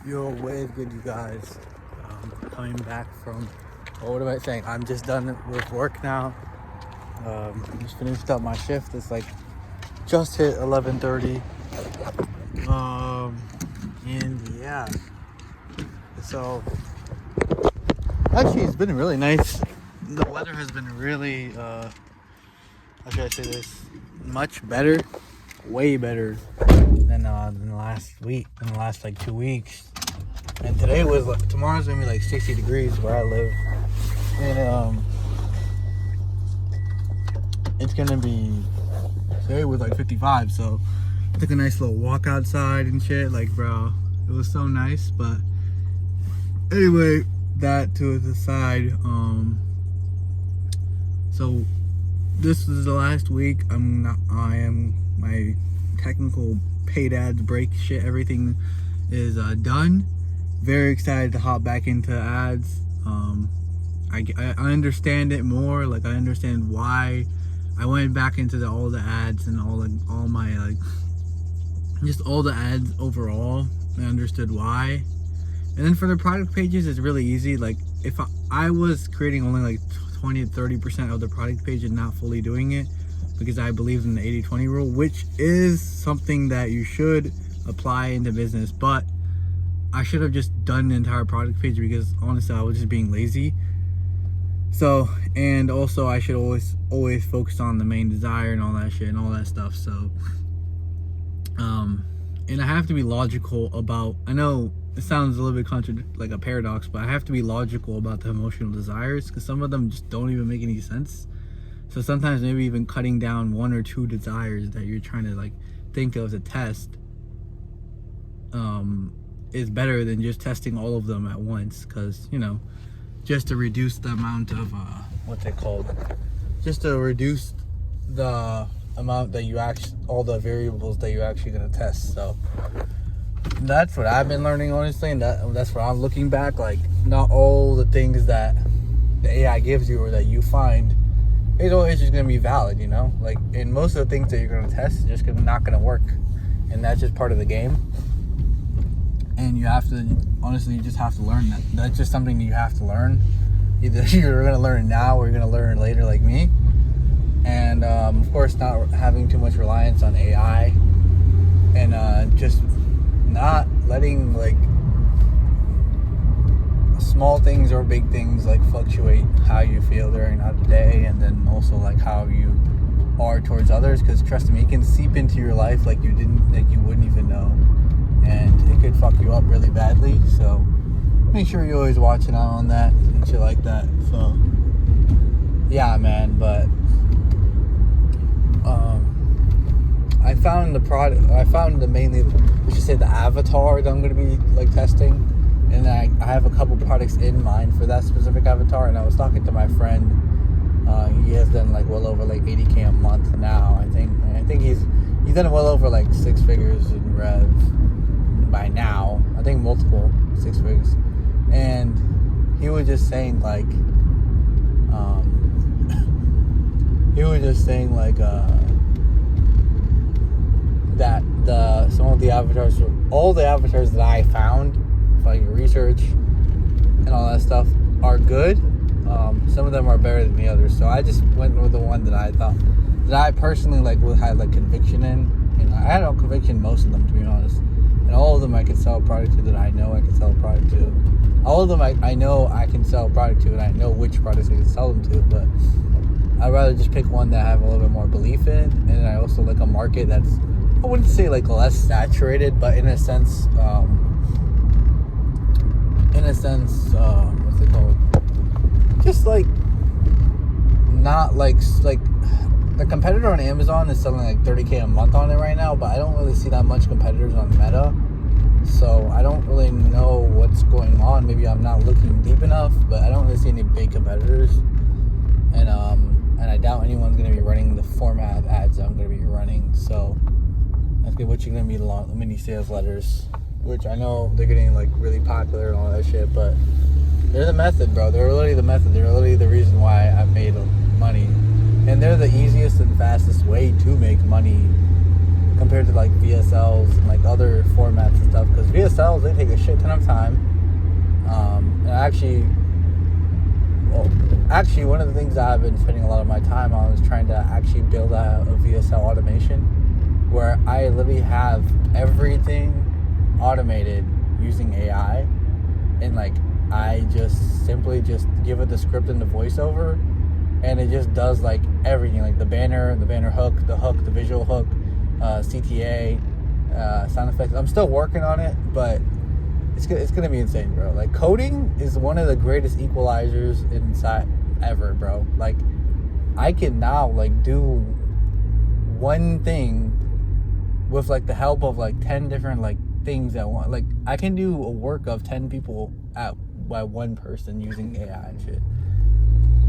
Yo, what is good, you guys? Coming back from, what am I saying? I'm just done with work now. Just finished up my shift. It's like just hit 11:30. And yeah. So actually, it's been really nice. The weather has been really, how should I say this? Much better, way better than the last week, in the last like 2 weeks. And today was like, tomorrow's gonna be like 60 degrees where I live, and it's gonna be, today was like 55. So I took a nice little walk outside and shit. Like, bro, it was so nice. But anyway, that to the side. So this is the last week. I am my technical paid ads break shit. Everything is done. Very excited to hop back into ads. I understand it more. Like, I understand why I went back into all the ads and all my like just all the ads overall. I understood why. And then for the product pages, it's really easy. Like, if I was creating only like 20 to 30% of the product page and not fully doing it, because I believe in the 80-20 rule, which is something that you should apply into business. But I should have just done the entire product page, because honestly I was just being lazy. So, and also I should always focus on the main desire and all that shit and all that stuff. So and I have to be logical about, I know it sounds a little bit like a paradox, but I have to be logical about the emotional desires, because some of them just don't even make any sense. So sometimes maybe even cutting down 1 or 2 desires that you're trying to like think of as a test is better than just testing all of them at once, because, you know, just to reduce the amount of just to reduce the amount that you actually, all the variables that you're actually going to test. So that's what I've been learning, honestly, and that's what I'm looking back. Like, not all the things that the AI gives you or that you find is always just going to be valid, you know? Like, in most of the things that you're going to test, it's just not going to work, and that's just part of the game. And you have to, honestly, you just have to learn that. That's just something that you have to learn. Either you're going to learn it now or you're going to learn it later, like me. And of course, not having too much reliance on AI, and just not letting like small things or big things like fluctuate how you feel during the day, and then also like how you are towards others. Because trust me, it can seep into your life like you wouldn't even know, and it could fuck you up really badly. So make sure you're always watching out on that and shit like that. So yeah, man. But I found the avatar that I'm going to be like testing, and I have a couple products in mind for that specific avatar. And I was talking to my friend. He has done like well over like 80K a month now. I think he's done well over like 6 figures in rev by now. I think multiple 6 figures. And he was just saying like that some of the avatars, all the avatars that I found, like research and all that stuff, are good. Some of them are better than the others. So I just went with the one that I thought, that I personally like had like conviction in. And I had no conviction in most of them, to be honest. And all of them I could sell a product to that I know I can sell a product to. All of them I know I can sell a product to, and I know which products I can sell them to. But I'd rather just pick one that I have a little bit more belief in. And I also like a market that's, I wouldn't say like less saturated, but in a sense, what's it called? Just like, not like the competitor on Amazon is selling like 30K a month on it right now, but I don't really see that much competitors on Meta. So I don't really know what's going on. Maybe I'm not looking deep enough, but I don't really see any big competitors. And I doubt anyone's going to be running the format of ads I'm going to be running. So that's what you're going to be mini sales letters, which I know they're getting like really popular and all that shit, but they're the method, bro. They're literally the method. They're literally the reason why I've made money. And they're the easiest and fastest way to make money compared to like VSLs and like other formats and stuff. Because VSLs, they take a shit ton of time. And actually, one of the things that I've been spending a lot of my time on is trying to actually build out a VSL automation where I literally have everything automated using AI, and like I just simply just give it the script and the voiceover, and it just does like everything, like the banner hook, the visual hook, CTA, sound effects. I'm still working on it, but it's gonna be insane, bro. Like, coding is one of the greatest equalizers inside ever, bro. Like, I can now like do one thing with like the help of like 10 different like things at once. Like, I can do a work of 10 people by one person using AI and shit.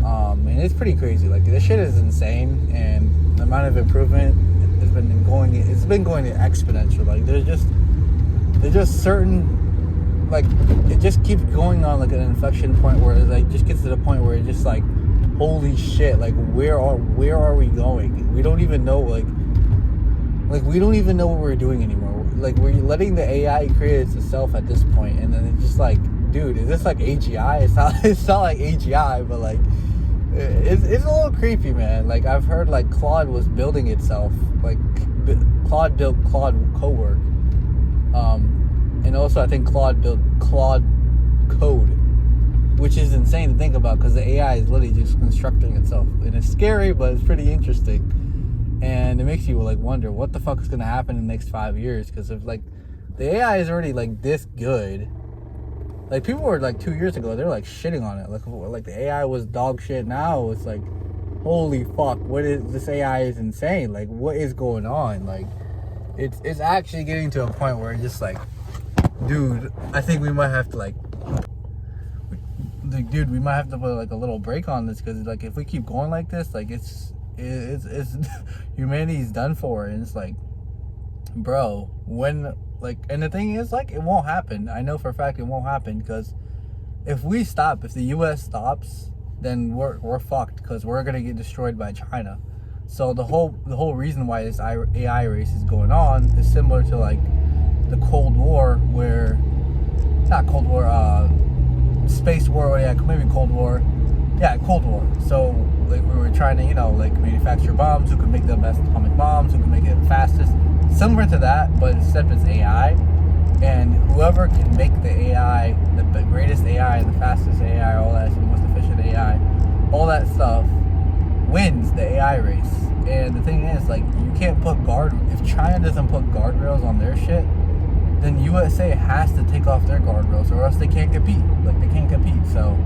And it's pretty crazy. Like, this shit is insane, and the amount of improvement has been going exponential. Like, there's just certain, like, it just keeps going on like an inflection point where it like just gets to the point where it's just like, holy shit, like where are we going? We don't even know, like we don't even know what we're doing anymore. Like, we're letting the AI create itself at this point, and then it's just like, dude, is this like AGI? It's not like AGI, but like it's a little creepy, man. Like, I've heard like Claude was building itself, like Claude built Claude Cowork. And also, I think Claude built Claude Code, which is insane to think about because the AI is literally just constructing itself. And it's scary, but it's pretty interesting. And it makes you like wonder what the fuck is going to happen in the next 5 years. Because if like the AI is already like this good, like people were like 2 years ago, they're like shitting on it. Like the AI was dog shit. Now it's like, holy fuck, this AI is insane. Like, what is going on? Like, it's actually getting to a point where it's just like, dude, I think we might have to we might have to put like a little break on this, because like if we keep going like this, like it's humanity's done for. And it's like, bro, when like, and the thing is, like, it won't happen. I know for a fact it won't happen, because if the US stops, then we're fucked, because we're gonna get destroyed by China. So the whole reason why this AI race is going on is similar to like the Cold War, Space War, maybe Cold War. Yeah, Cold War. So like we were trying to, like manufacture bombs, who could make the best atomic bombs, who could make it fastest. Similar to that, but except it's AI. And whoever can make the AI, the greatest AI, the fastest AI, all that, the most efficient AI, all that stuff, wins the AI race. And the thing is, like, you can't put if China doesn't put guardrails on their shit, then USA has to take off their guardrails, or else they can't compete. Like, they can't compete. So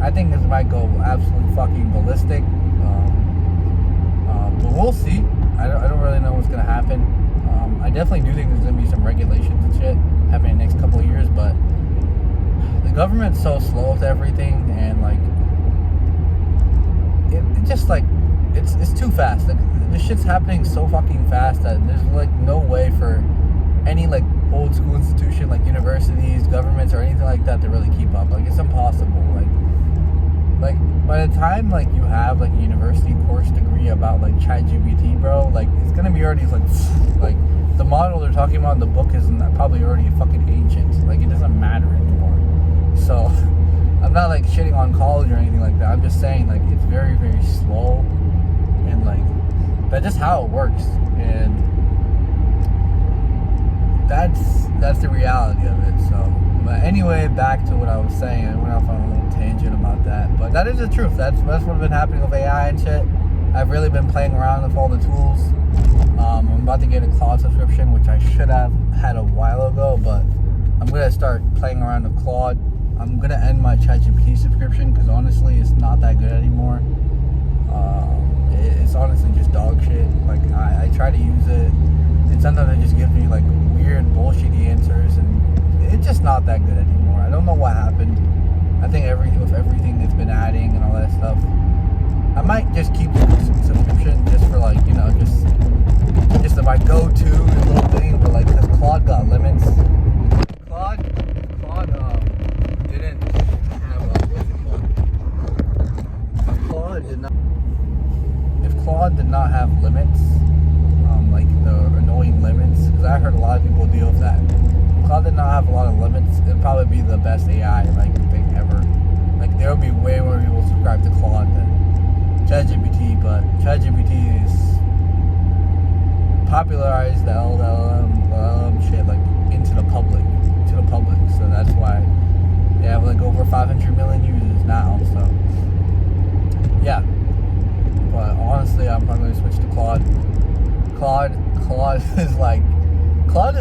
I think this might go absolutely fucking ballistic. But we'll see. I don't really know what's gonna happen. I definitely do think there's gonna be some regulations and shit happening in the next couple of years, but the government's so slow with everything, and like it just like it's too fast. Like, this shit's happening so fucking fast that there's like no way for any like old school institution like universities, governments, or anything like that to really keep up. Like, it's impossible. Like by the time like you have like a university course degree about like ChatGPT, bro, like it's gonna be already like the model they're talking about in the book is probably already fucking ancient. Like, it doesn't matter anymore. So I'm not like shitting on college or anything like that. I'm just saying, like, it's very, very slow, and like that's just how it works. And that's the reality of it. So, but anyway, back to what I was saying. I went off on a little tangent about that, but that is the truth. That's what's been happening with AI and shit. I've really been playing around with all the tools. I'm about to get a Claude subscription, which I should have had a while ago, but I'm gonna start playing around with Claude. I'm gonna end my ChatGPT subscription, because honestly, it's not that good anymore. It's honestly just dog shit. Like, I try to use it, and sometimes it just gives me like weird bullshitty answers, and it's just not that good anymore. I don't know what happened. I think with everything that's been adding and all that stuff, I might just keep the subscription just for like, just if I go to the little thing, but like, because Claude got limits. Claude didn't have what's it called? If Claude did not have limits, like the annoying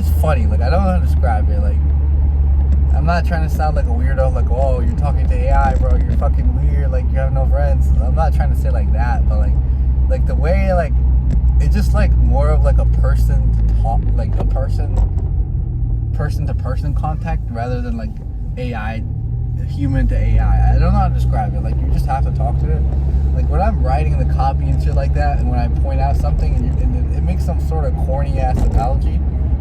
it's funny. Like, I don't know how to describe it. Like, I'm not trying to sound like a weirdo, like, oh, you're talking to AI, bro, you're fucking weird, like, you have no friends. I'm not trying to say like that, but like the way, like, it's just like more of like a person to talk, like a person to person contact rather than like AI, human to AI. I don't know how to describe it. Like, you just have to talk to it. Like, when I'm writing the copy and shit like that, and when I point out something and it makes some sort of corny ass analogy,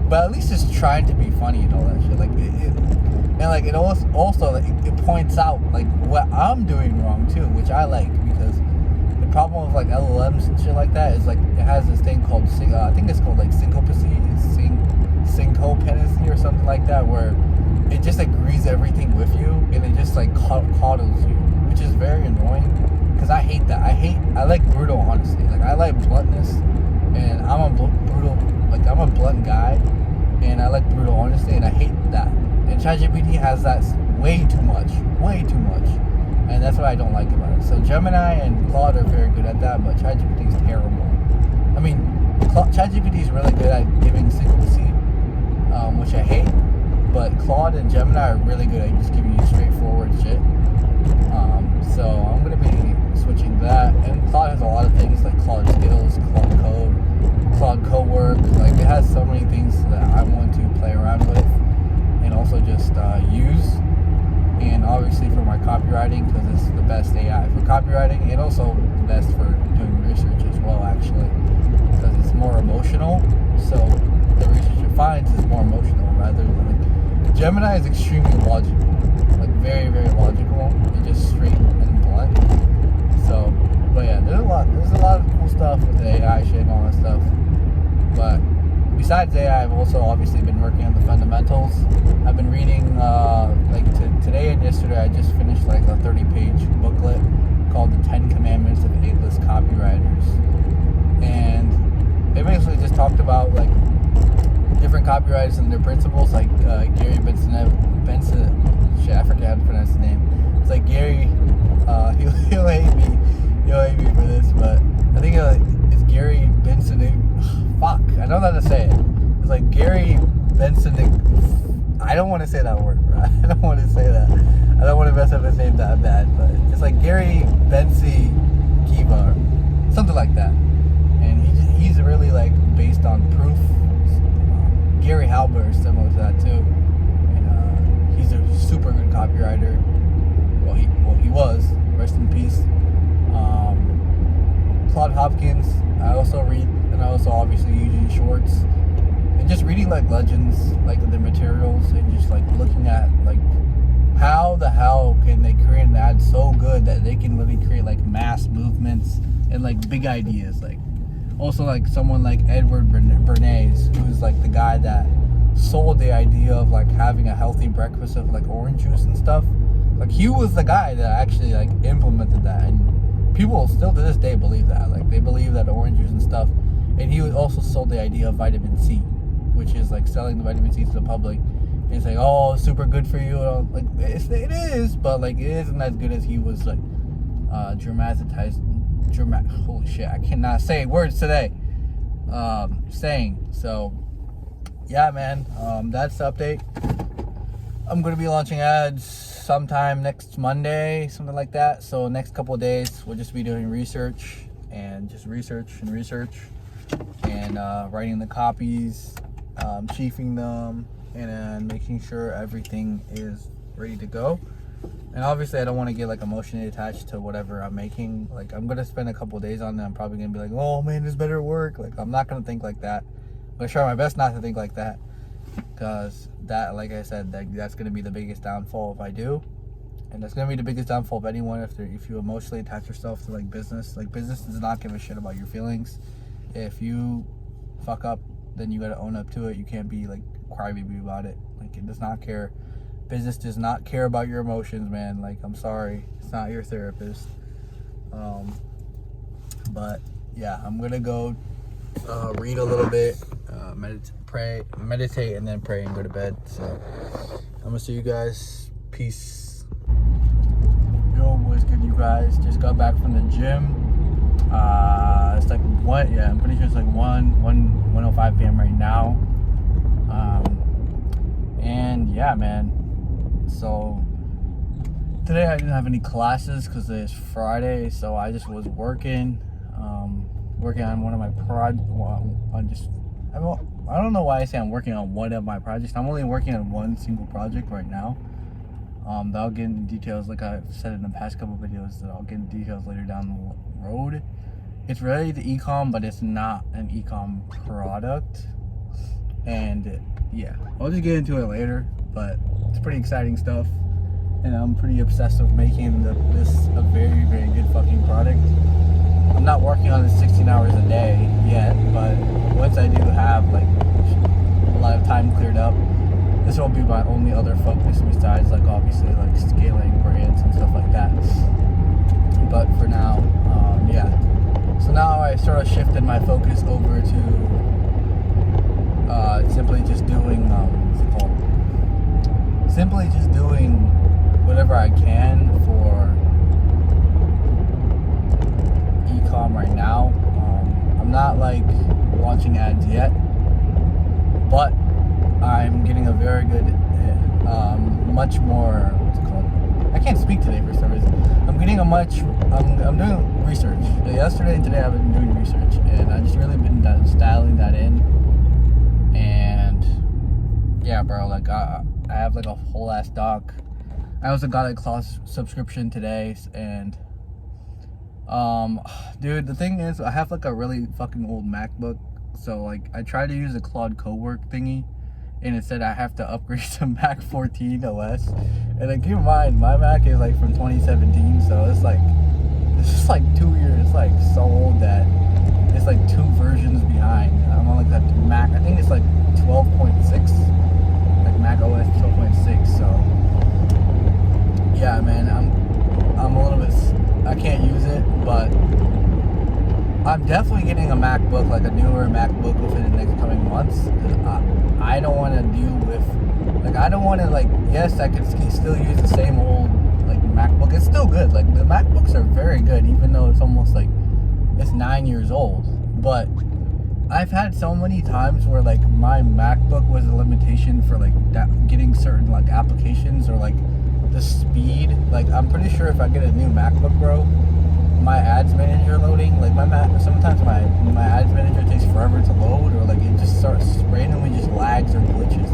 but at least it's trying to be funny and all that shit. Like, and like it also like, it points out like what I'm doing wrong too, which I like, because the problem with like LLMs and shit like that is like it has this thing called I think it's called like syncopacy or something like that, where it just agrees everything with you and it just like coddles you, which is very annoying, because I hate that. I like brutal honesty. Like, I like bluntness, and I'm a blunt guy, and I like brutal honesty, and I hate that. And ChatGPT has that way too much, and that's what I don't like about it. So Gemini and Claude are very good at that, but ChatGPT is terrible. I mean, ChatGPT is really good at giving synchronicity, which I hate, but Claude and Gemini are really good at just giving you straightforward shit. So I'm gonna be switching that, and Claude has a lot of things like Claude Skills, Claude Code, Claude Co-work. Like, it has so many things that I want to play around with and also just use. And obviously for my copywriting, because it's the best AI for copywriting, and also the best for doing research as well, actually, because it's more emotional. So the research it finds is more emotional rather than like Gemini is extremely logical, like very, very logical and just straight and blunt. So, but yeah, there's a lot of cool stuff with the AI shit and all that stuff. But besides AI, I've also obviously been working on the fundamentals. I've been reading, today and yesterday, I just finished like a 30-page booklet called The 10 Commandments of A-List Copywriters. And it basically just talked about like different copywriters and their principles, like Gary Benson, shit, I forget how to pronounce his name. It's like Gary, he'll hate me for this, but I think it's Gary Benson. Fuck, I don't know how to say it. It's like Gary Benson. I don't want to say that word, bro. I don't want to say that. I don't want to mess up his name that bad, but it's like Gary Bensi Kiva, something like that. And he's really like based on proof. Gary Halbert is similar to that too, and he's a super good copywriter. Well, he was. Rest in peace. Claude Hopkins. I also read, and I also obviously Eugene Schwartz, and just reading like legends, like the materials, and just like looking at like how the hell can they create an ad so good that they can really create like mass movements and like big ideas. Like also like someone like Edward Bernays, who's like the guy that sold the idea of like having a healthy breakfast of like orange juice and stuff. Like, he was the guy that actually like implemented that, and people still to this day believe that. Like, they believe that orange juice and stuff. And he also sold the idea of vitamin C, which is like selling the vitamin C to the public. And it's like, oh, it's super good for you. Like, it is, but like, it isn't as good as he was like holy shit, I cannot say words today. Saying. So yeah, man, that's the update. I'm gonna be launching ads sometime next Monday, something like that. So next couple of days we'll just be doing research and writing the copies, chiefing them, and then making sure everything is ready to go. And obviously I don't want to get like emotionally attached to whatever I'm making. Like, I'm gonna spend a couple of days on it. I'm probably gonna be like, oh man, this better work. Like, I'm not gonna think like that. I'm gonna try my best not to think like that, because that, like I said, that's gonna be the biggest downfall if I do. And that's gonna be the biggest downfall of anyone if you emotionally attach yourself to like business. Like, business does not give a shit about your feelings. If you fuck up, then you gotta own up to it. You can't be like crybaby about it. Like, it does not care. Business does not care about your emotions, man. Like, I'm sorry, it's not your therapist. But yeah, I'm gonna go read a little bit, meditate, and then pray and go to bed. So I'm gonna see you guys. Peace. Yo, what's good, you guys? Just got back from the gym. It's like I'm pretty sure it's like 1:05 p.m. right now. And yeah, man. So today I didn't have any classes because it's Friday, so I just was working on one of my I don't know why I say I'm working on one of my projects. I'm only working on one single project right now. That I'll get into details, like I've said in the past couple videos, that I'll get into details later down the road. It's related to e-com, but it's not an e-com product. And yeah, I'll just get into it later, but it's pretty exciting stuff. And I'm pretty obsessed with making this a very, very good fucking product. I'm not working on it 16 hours a day yet, but once I do have like a lot of time cleared up, this will be my only other focus besides like obviously like scaling brands and stuff like that. But for now, yeah. So now I sort of shifted my focus over to simply just doing what's it called? Simply just doing whatever I can for e-com right now. I'm not like launching ads yet, but I'm getting a very good, much more, what's it called? I can't speak today for some reason. I'm doing research. Yesterday and today I've been doing research, and I just really been styling that in. And yeah, bro, like I have like a whole ass doc. I also got a class subscription today, and dude, the thing is, I have like a really fucking old MacBook, so like I tried to use a Claude Cowork thingy, and it said I have to upgrade to Mac 14 OS. And then keep in mind, my Mac is like from 2017, so it's just like 2 years. It's like so old that it's like 2 versions behind. I'm on like that Mac, I think it's like 12.6, like Mac OS 12.6. So yeah, man, I'm a little bit, I can't use it, but I'm definitely getting a MacBook, like a newer MacBook within the next coming months. I don't want to deal with, like, I don't want to, like, yes, I can still use the same old, like, MacBook. It's still good. Like, the MacBooks are very good, even though it's almost, like, it's 9 years old. But I've had so many times where, like, my MacBook was a limitation for, like, getting certain, like, applications or, like, the speed. Like, I'm pretty sure if I get a new MacBook, bro, my ads manager loading, like sometimes my ads manager takes forever to load, or like it just starts randomly just lags or glitches.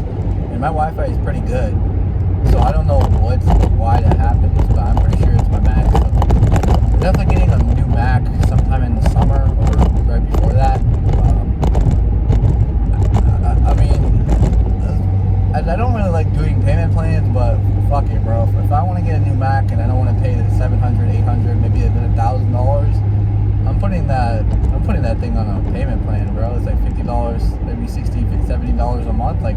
And my Wi-Fi is pretty good, so I don't know why that happens, but I'm pretty sure it's my Mac. So I'm definitely getting a new Mac sometime in the summer or right before that. I mean, I don't really like doing payment plans, but fuck it, bro. If I want to get a new Mac and I don't want to pay the $700, $800, maybe even $1,000, I'm putting that thing on a payment plan, bro. It's like $50, maybe $60, $70 a month. Like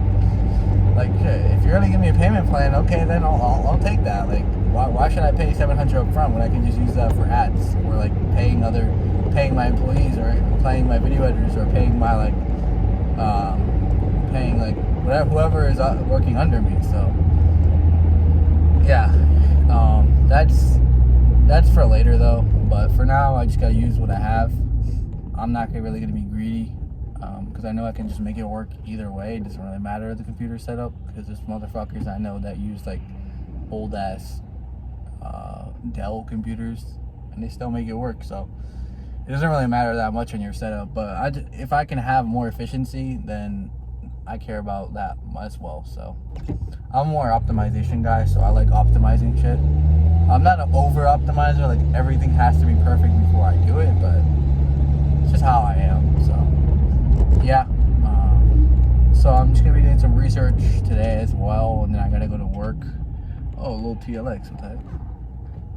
if you're gonna give me a payment plan, okay, then I'll take that. Like, why should I pay $700 up front when I can just use that for ads, or like paying my employees, or paying my video editors, or paying my paying like whoever is working under me. So yeah, that's for later though. But for now, I just gotta use what I have. I'm not really gonna be greedy, because I know I can just make it work either way. It doesn't really matter the computer setup, because there's motherfuckers I know that use like old ass Dell computers, and they still make it work. So it doesn't really matter that much on your setup. But if I can have more efficiency, then I care about that as well. So I'm more optimization guy, so I like optimizing shit. I'm not an over optimizer, like everything has to be perfect before I do it, but it's just how I am. So yeah, so I'm just gonna be doing some research today as well, and then I gotta go to work. Oh, a little TLX, what the heck?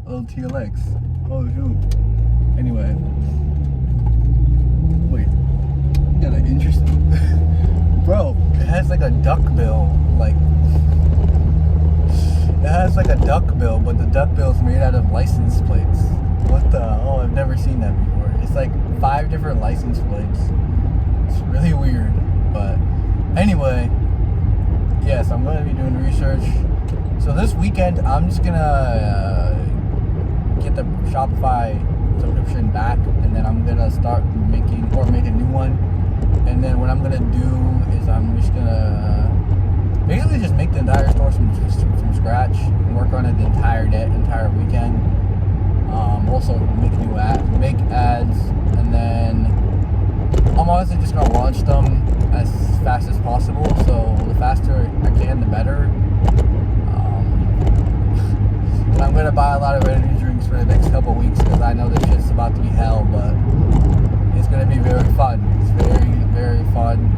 A little TLX. Oh shoot. Anyway, wait, got an interesting bro, it has like a duck bill, like it has like a duck bill, but the duck bill is made out of license plates. What the? Oh, I've never seen that before. It's like 5 different license plates. It's really weird, but anyway, yes, I'm going to be doing research. So this weekend, I'm just gonna get the Shopify subscription back, and then I'm gonna start make a new one. And then what I'm gonna do is I'm just gonna basically just make the entire store from scratch and work on it the entire weekend. Also make make ads, and then I'm honestly just gonna launch them as fast as possible. So the faster I can, the better. I'm gonna buy a lot of energy drinks for the next couple of weeks because I know this shit's about to be hell, but it's gonna be very fun. It's very, very fun.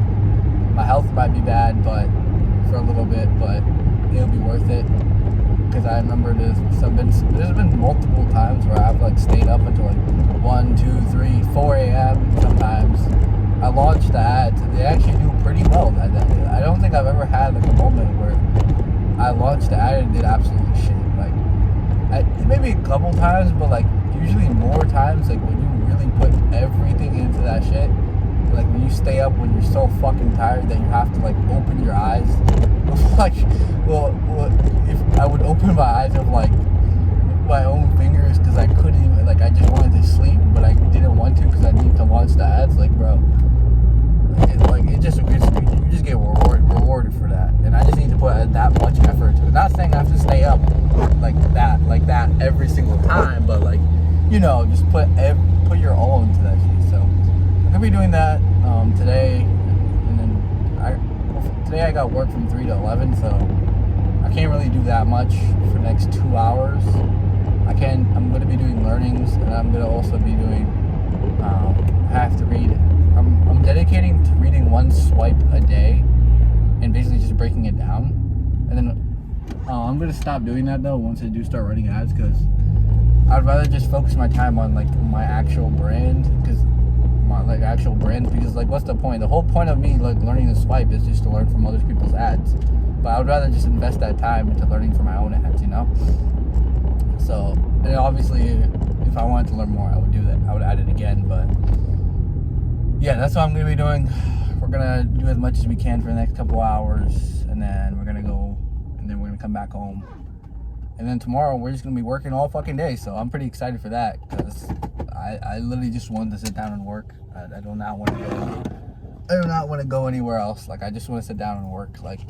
My health might be bad, but for a little bit, but it'll be worth it. Because I remember there's been multiple times where I've like stayed up until like 1, 2, 3, 4 a.m. sometimes. I launched the ads and they actually do pretty well. I don't think I've ever had like a moment where I launched the ad and did absolutely shit. Maybe a couple times, but like usually more times, like when you really put everything into that shit, like when you stay up when you're so fucking tired that you have to like open your eyes. Like, well, if I would open my eyes of like my own fingers because I couldn't even, like I just wanted to sleep, but I didn't want to because I needed to launch the ads. Like, bro, you just get rewarded for that, and I just need to put that much effort into it. Not saying I have to stay up like that every single time, but like, you know, just put your all into that shit. So I'm gonna be doing that today, and then today I got work from 3 to 11, so I can't really do that much for the next 2 hours. I'm gonna be doing learnings, and I'm gonna also be doing I have to read. I'm dedicating to reading one swipe a day and basically just breaking it down. And then I'm going to stop doing that though once I do start running ads, because I'd rather just focus my time on like my actual brand, because like what's the point? The whole point of me like learning the swipe is just to learn from other people's ads. But I would rather just invest that time into learning from my own ads, you know? So, and obviously if I wanted to learn more, I would do that. I would add it again, but yeah, that's what I'm going to be doing. We're going to do as much as we can for the next couple hours, and then we're going to go, and then we're going to come back home. And then tomorrow, we're just going to be working all fucking day, so I'm pretty excited for that, because I literally just wanted to sit down and work. I do not want to go anywhere else. Like, I just want to sit down and work. Like,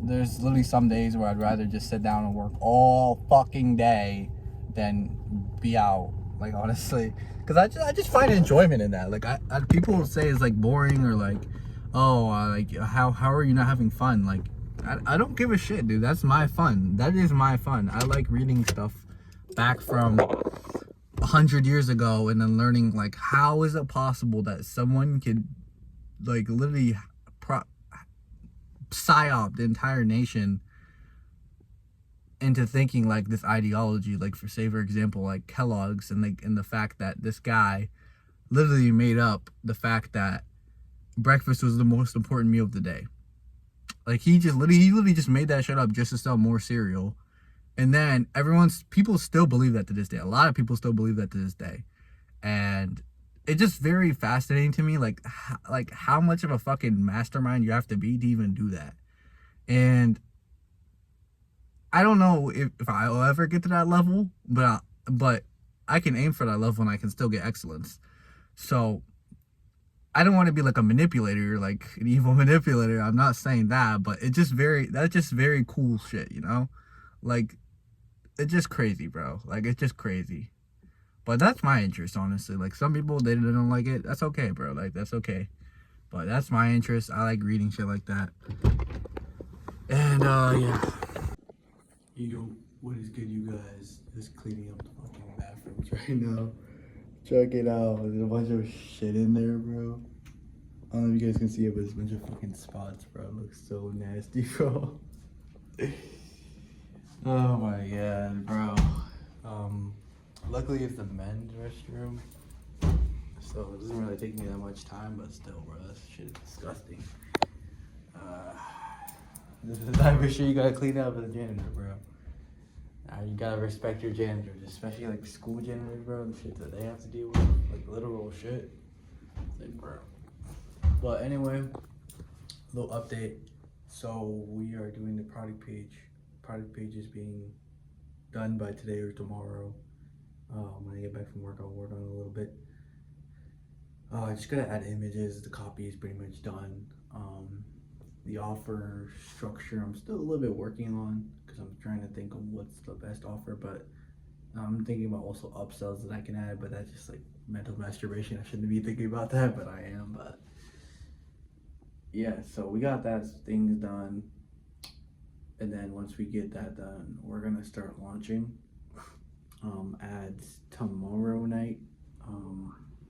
there's literally some days where I'd rather just sit down and work all fucking day than be out. Like, honestly, because I just find enjoyment in that. Like, people will say it's like boring, or like, oh, like how are you not having fun? Like, I don't give a shit, dude. That's my fun. That is my fun. I like reading stuff back from 100 years ago, and then learning like, how is it possible that someone could like literally psyop the entire nation into thinking like this ideology, like for example, like Kellogg's, and the fact that this guy literally made up the fact that breakfast was the most important meal of the day. Like, he literally just made that shit up just to sell more cereal. And then people still believe that to this day. A lot of people still believe that to this day. And it's just very fascinating to me, like how much of a fucking mastermind you have to be to even do that. And I don't know if I'll ever get to that level, but I can aim for that level and I can still get excellence. So I don't want to be like a manipulator, like an evil manipulator. I'm not saying that, but that's just very cool shit, you know? Like, it's just crazy, bro. Like, it's just crazy. But that's my interest, honestly. Like, some people, they don't like it. That's okay, bro. Like, that's okay. But that's my interest. I like reading shit like that. And, yeah. Yo, what is good, you guys? Just cleaning up the fucking bathrooms right now. Check it out. There's a bunch of shit in there, bro. I don't know if you guys can see it, but there's a bunch of fucking spots, bro. It looks so nasty, bro. Oh my god, bro. Luckily it's the men's restroom, so it doesn't really take me that much time, but still, bro, that shit is disgusting. This is the type of shit you gotta clean up as a janitor, bro. You gotta respect your janitors, especially like school janitors, bro. The shit that they have to deal with, like literal shit. It's like, bro. But anyway, little update. So we are doing the product page. Product page is being done by today or tomorrow. When I get back from work, I'll work on it a little bit. I just gotta add images. The copy is pretty much done. The offer structure I'm still a little bit working on because I'm trying to think of what's the best offer, but I'm thinking about also upsells that I can add, but that's just like mental masturbation. I shouldn't be thinking about that, but I am. But yeah, so we got that things done, and then once we get that done, we're gonna start launching ads tomorrow night.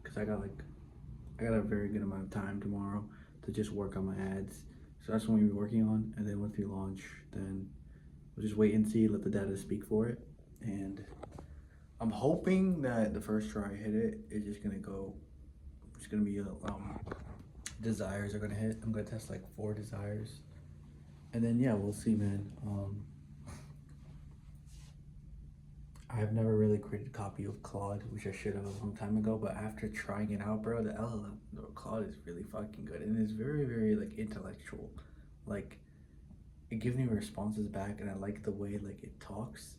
Because I got a very good amount of time tomorrow to just work on my ads. So that's what we'll be working on, and then once we launch, then we'll just wait and see, let the data speak for it. And I'm hoping that the first try I hit it is just gonna go. It's gonna be desires are gonna hit. I'm gonna test like 4 desires, and then yeah, we'll see, man. I've never really created a copy of Claude, which I should have a long time ago. But after trying it out, bro, the LLM, the Claude is really fucking good, and it's very, very like intellectual. Like, it gives me responses back, and I like the way like it talks.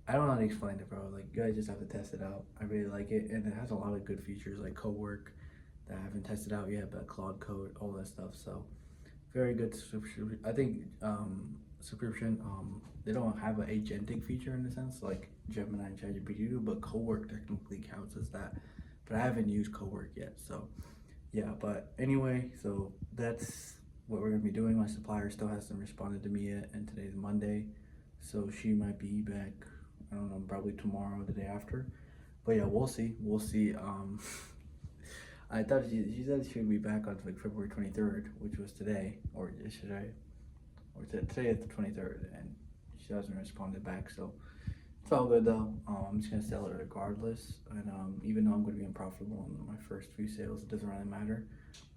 I don't know how to explain it, bro. Like, you guys just have to test it out. I really like it, and it has a lot of good features like co-work that I haven't tested out yet, but Claude Code, all that stuff. So, very good subscription. I think subscription. They don't have an agentic feature in a sense like Gemini and ChatGPT do, but co-work technically counts as that. But I haven't used co-work yet, so yeah. But anyway, so that's what we're gonna be doing. My supplier still hasn't responded to me yet, and today's Monday, so she might be back. I don't know, probably tomorrow or the day after. But yeah, we'll see. We'll see. I thought she said she would be back on like February 23rd, which was today or yesterday, or today is the 23rd, and she hasn't responded back. So it's all good though. I'm just gonna sell it regardless, and even though I'm gonna be unprofitable on my first few sales, it doesn't really matter.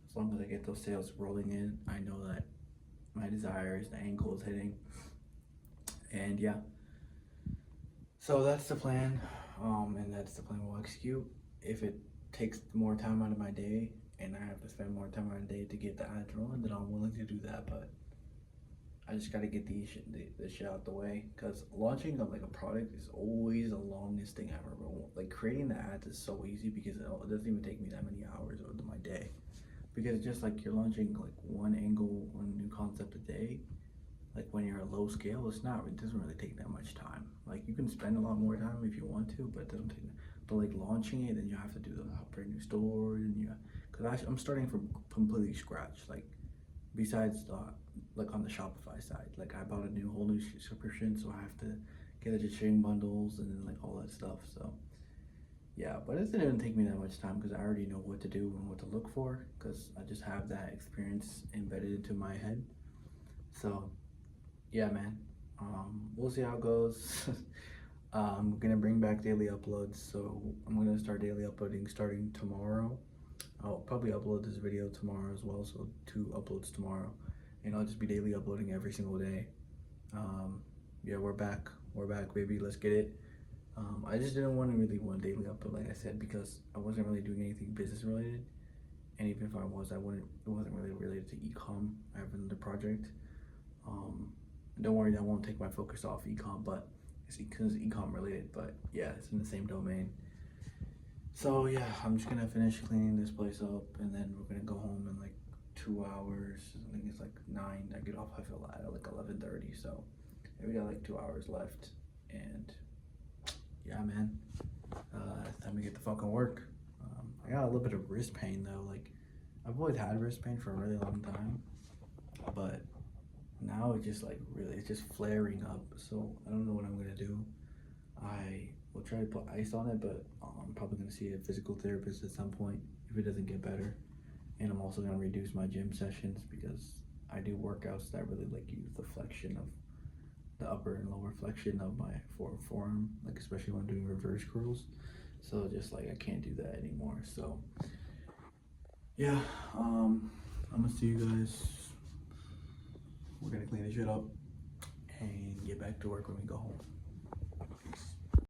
As long as I get those sales rolling in, I know that my desires, the angle is hitting, and yeah. So that's the plan, and that's the plan we'll execute. If it takes more time out of my day and I have to spend more time out of the day to get the ads rolling, then I'm willing to do that. But I just gotta get the shit out the way, because launching like a product is always the longest thing ever. But like creating the ads is so easy because it doesn't even take me that many hours of my day. Because just like you're launching like one angle, one new concept a day. Like when you're at low scale, it doesn't really take that much time. Like you can spend a lot more time if you want to, but it doesn't take. But like launching it, then you have to do the brand new store, and because I'm starting from completely scratch. Like besides like on the Shopify side, like I bought a whole new subscription, so I have to get the sharing bundles and then like all that stuff. So yeah, but it didn't take me that much time because I already know what to do and what to look for, because I just have that experience embedded into my head. So yeah, man, we'll see how it goes. I'm gonna bring back daily uploads, so I'm gonna start daily uploading starting tomorrow. I'll probably upload this video tomorrow as well, so 2 uploads tomorrow, and I'll just be daily uploading every single day. Yeah, we're back, baby, let's get it. I just didn't really want daily upload, like I said, because I wasn't really doing anything business related, and even if I was, it wasn't really related to e-com. I have another project. Don't worry, that won't take my focus off e-com, but it's because e-com related, but yeah, it's in the same domain. So yeah, I'm just gonna finish cleaning this place up, and then we're gonna go home in like 2 hours. I think it's like 9. I get off, I feel at like 11:30, so we got like 2 hours left, and yeah, man, it's time to get the fucking work. I got a little bit of wrist pain though. Like I've always had wrist pain for a really long time, but now it's just like it's just flaring up. So I don't know what I'm gonna do. I will try to put ice on it, but I'm probably gonna see a physical therapist at some point if it doesn't get better. And I'm also gonna reduce my gym sessions because I do workouts that really like use the flexion of the upper and lower flexion of my forearm, like especially when I'm doing reverse curls. So just like I can't do that anymore. So yeah, I'm gonna see you guys. We're gonna clean this shit up and get back to work when we go home.